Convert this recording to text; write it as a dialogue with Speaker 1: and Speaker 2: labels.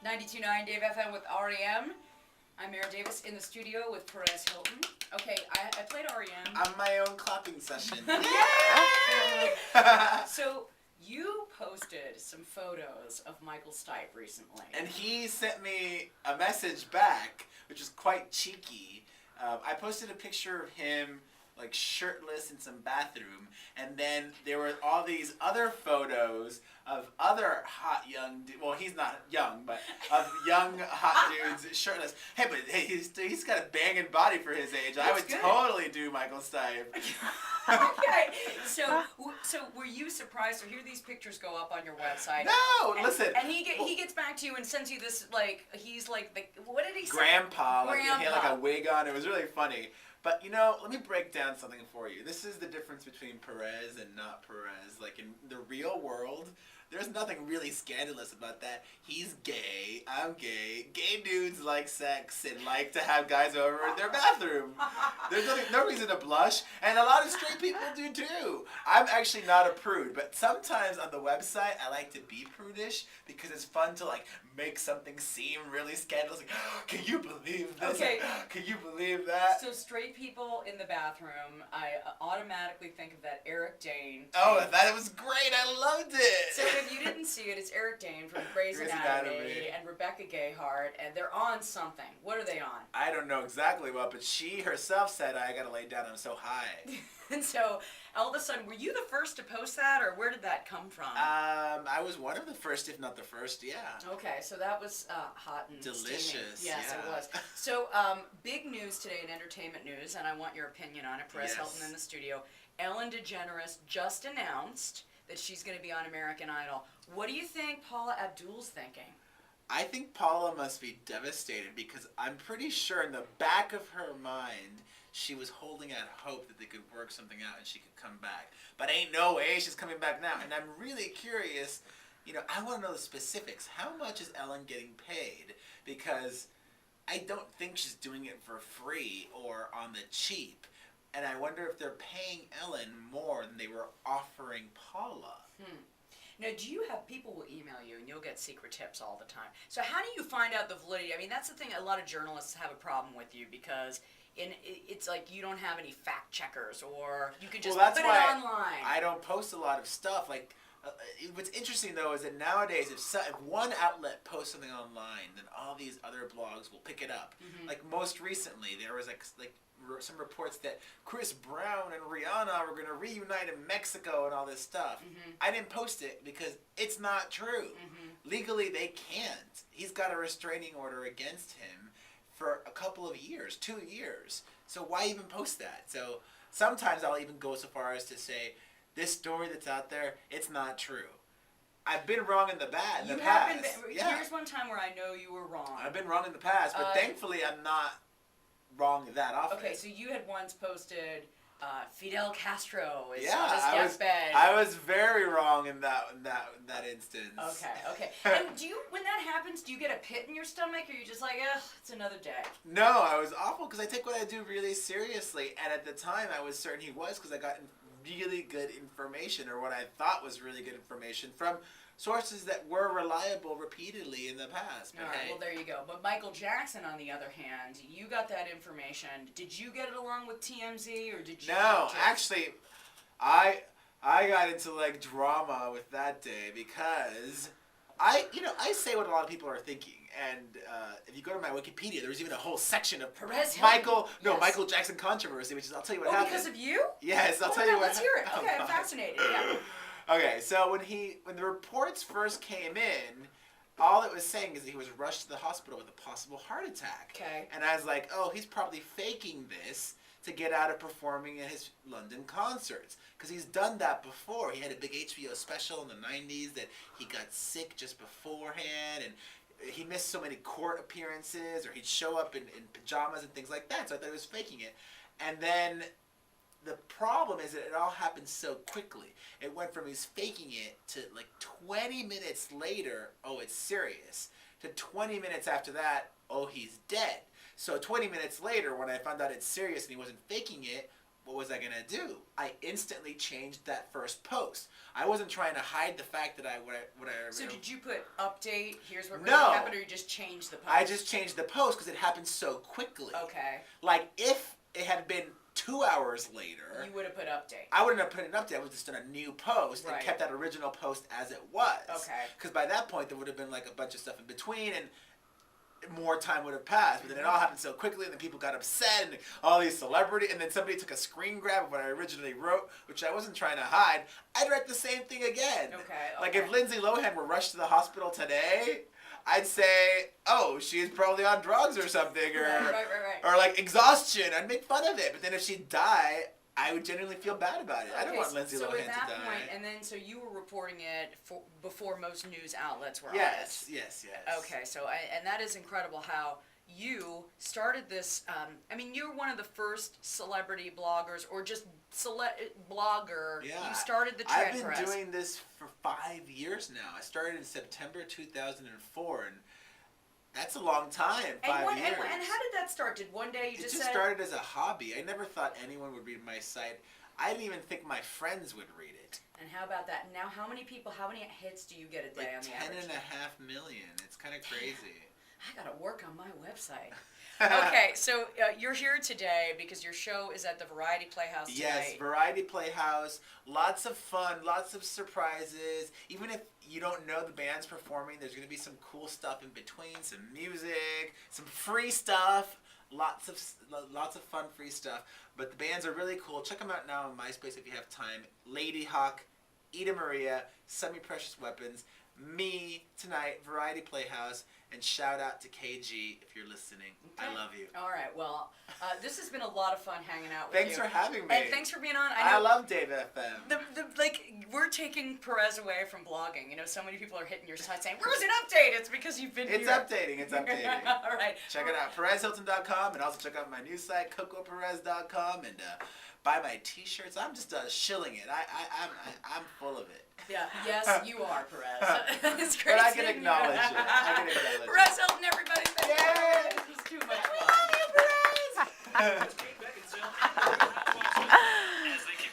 Speaker 1: 92.9 Dave FM with REM. I'm Mara Davis in the studio with Perez Hilton. Okay, I played REM.
Speaker 2: On my own clapping session.
Speaker 1: Yay! So, you posted some photos of Michael Stipe recently.
Speaker 2: And he sent me a message back, which was quite cheeky. I posted a picture of him like shirtless in some bathroom, and then there were all these other photos of other hot young well, he's not young, but of young hot dudes shirtless. Hey, but hey, he's got a banging body for his age. I would totally do Michael Stipe.
Speaker 1: Okay, so were you surprised to hear these pictures go up on your website?
Speaker 2: No, listen.
Speaker 1: And he gets back to you and sends you this, like, he's like the, what did he say?
Speaker 2: Grandpa. Like, he had like a wig on. It was really funny. But, you know, let me break down something for you. This is the difference between Perez and not Perez. Like, in the real world, there's nothing really scandalous about that. He's gay. I'm gay. Gay dudes like sex and like to have guys over in their bathroom. There's no reason to blush. And a lot of straight people do, too. I'm actually not a prude. But sometimes on the website, I like to be prudish because it's fun to, like, make something seem really scandalous. Like, can you believe this?
Speaker 1: Okay.
Speaker 2: Can you believe that?
Speaker 1: So straight people in the bathroom, I automatically think of that Eric Dane.
Speaker 2: Oh, that was great. I loved it.
Speaker 1: So if you didn't see it, it's Eric Dane from Grey's Anatomy and Rebecca Gayheart, and they're on something. What are they on?
Speaker 2: I don't know exactly what, but she herself said, I gotta lay down, I'm so high.
Speaker 1: And so, all of a sudden, were you the first to post that, or where did that come from?
Speaker 2: I was one of the first, if not the first, yeah.
Speaker 1: Okay, so that was hot and
Speaker 2: delicious.
Speaker 1: Steaming. Yes,
Speaker 2: yeah.
Speaker 1: It was. So, big news today in entertainment news, and I want your opinion on it. Perez Hilton in the studio. Ellen DeGeneres just announced that she's going to be on American Idol. What do you think Paula Abdul's thinking?
Speaker 2: I think Paula must be devastated because I'm pretty sure in the back of her mind, she was holding out hope that they could work something out and she could come back. But ain't no way she's coming back now. And I'm really curious, you know, I want to know the specifics. How much is Ellen getting paid? Because I don't think she's doing it for free or on the cheap. And I wonder if they're paying Ellen more than they were offering Paula.
Speaker 1: Now, do you have people will email you and you'll get secret tips all the time? So how do you find out the validity? I mean, that's the thing. A lot of journalists have a problem with you because it's like you don't have any fact checkers or you can just put it online.
Speaker 2: I don't post a lot of stuff. Like, what's interesting though is that nowadays, if one outlet posts something online, then all these other blogs will pick it up. Mm-hmm. Like most recently, there was like some reports that Chris Brown and Rihanna were going to reunite in Mexico and all this stuff. Mm-hmm. I didn't post it because it's not true. Mm-hmm. Legally, they can't. He's got a restraining order against him for a couple of years, 2 years. So why even post that? So sometimes I'll even go so far as to say, this story that's out there, it's not true. I've been wrong in the past.
Speaker 1: Here's one time where I know you were wrong.
Speaker 2: I've been wrong in the past, but thankfully I'm not wrong that often.
Speaker 1: Okay, so you had once posted Fidel Castro is on his deathbed.
Speaker 2: I was very wrong in that instance.
Speaker 1: Okay. And when that happens, do you get a pit in your stomach, or are you just like, ugh, it's another day?
Speaker 2: No, I was awful because I take what I do really seriously, and at the time I was certain he was because I got really good information, or what I thought was really good information from sources that were reliable repeatedly in the past.
Speaker 1: All right, well, there you go. But Michael Jackson, on the other hand, you got that information. Did you get it along with TMZ, or did you?
Speaker 2: No, actually, I got into like drama with that day because I say what a lot of people are thinking, and if you go to my Wikipedia, there's even a whole section of
Speaker 1: Perez
Speaker 2: Hilton. Michael Jackson controversy, which is I'll tell you what happened.
Speaker 1: Because of you?
Speaker 2: Yes, I'll tell you what.
Speaker 1: Let's hear it. Okay, I'm fascinated. Yeah.
Speaker 2: Okay, so when the reports first came in, all it was saying is that he was rushed to the hospital with a possible heart attack.
Speaker 1: Okay.
Speaker 2: And I was like, oh, he's probably faking this to get out of performing at his London concerts. Because he's done that before. He had a big HBO special in the 90s that he got sick just beforehand, and he missed so many court appearances, or he'd show up in pajamas and things like that, so I thought he was faking it. And then the problem is that it all happened so quickly. It went from he's faking it to like 20 minutes later, oh, it's serious, to 20 minutes after that, oh, he's dead. So 20 minutes later, when I found out it's serious and he wasn't faking it, what was I going to do? I instantly changed that first post. I wasn't trying to hide the fact that
Speaker 1: So did you put update, here's what really
Speaker 2: No.
Speaker 1: happened, or you just changed the post?
Speaker 2: I just changed the post because it happened so quickly.
Speaker 1: Okay.
Speaker 2: Like, if it had been 2 hours later,
Speaker 1: You would have put update.
Speaker 2: I wouldn't have put an update. I would have just done a new post
Speaker 1: Right.
Speaker 2: and kept that original post as it was.
Speaker 1: Okay.
Speaker 2: Because by that point, there would have been like a bunch of stuff in between, and more time would have passed. But then it all happened so quickly, and then people got upset, and all these celebrity, and then somebody took a screen grab of what I originally wrote, which I wasn't trying to hide. I'd write the same thing again.
Speaker 1: Okay.
Speaker 2: Like if Lindsay Lohan were rushed to the hospital today, I'd say, oh, she's probably on drugs or something, or
Speaker 1: Right.
Speaker 2: or like exhaustion. I'd make fun of it. But then if she'd die, I would genuinely feel bad about it. I don't want Lindsay
Speaker 1: so
Speaker 2: Lohan
Speaker 1: at that
Speaker 2: to die.
Speaker 1: point, and then so you were reporting it before most news outlets were on
Speaker 2: Yes,
Speaker 1: it.
Speaker 2: yes.
Speaker 1: Okay, so and that is incredible how you started this. I mean, you're one of the first celebrity bloggers, or just blogger.
Speaker 2: Yeah.
Speaker 1: You started the trend
Speaker 2: I've been
Speaker 1: press.
Speaker 2: doing this for 5 years now. I started in September 2004, and that's a long time. 5 years.
Speaker 1: And how did that start? Did one day you
Speaker 2: It
Speaker 1: just
Speaker 2: just
Speaker 1: said,
Speaker 2: started as a hobby. I never thought anyone would read my site. I didn't even think my friends would read it.
Speaker 1: and how about that? Now, how many hits do you get a day
Speaker 2: Like
Speaker 1: on the
Speaker 2: 10
Speaker 1: average?
Speaker 2: and a half million. It's kind of crazy.
Speaker 1: I gotta work on my website. Okay, so you're here today because your show is at the Variety Playhouse tonight.
Speaker 2: Yes, Variety Playhouse. Lots of fun, lots of surprises. Even if you don't know the band's performing, there's going to be some cool stuff in between, some music, some free stuff. Lots of fun free stuff. But the bands are really cool. Check them out now on MySpace if you have time. Lady Hawk, Ida Maria, Semi-Precious Weapons, me tonight, Variety Playhouse, and shout out to KG if you're listening.
Speaker 1: Okay.
Speaker 2: I love you.
Speaker 1: All right, well, this has been a lot of fun hanging out with
Speaker 2: Thanks
Speaker 1: you.
Speaker 2: for having me.
Speaker 1: And thanks for being on.
Speaker 2: I love Dave FM.
Speaker 1: We're taking Perez away from blogging. You know, so many people are hitting your site saying, "Where's an update?" It's because you've been
Speaker 2: It's
Speaker 1: here.
Speaker 2: updating. It's updating.
Speaker 1: All right.
Speaker 2: Check it out, PerezHilton.com, and also check out my new site, CocoPerez.com, and buy my T-shirts. I'm just shilling it. I'm full of it.
Speaker 1: Yeah. Yes, you are, Perez. It's great.
Speaker 2: But I can
Speaker 1: seeing you.
Speaker 2: acknowledge it. I can acknowledge it.
Speaker 1: Perez Hilton, everybody. Thank you.
Speaker 2: Yay!
Speaker 1: This was too much
Speaker 2: I
Speaker 1: fun.
Speaker 2: love you, Perez.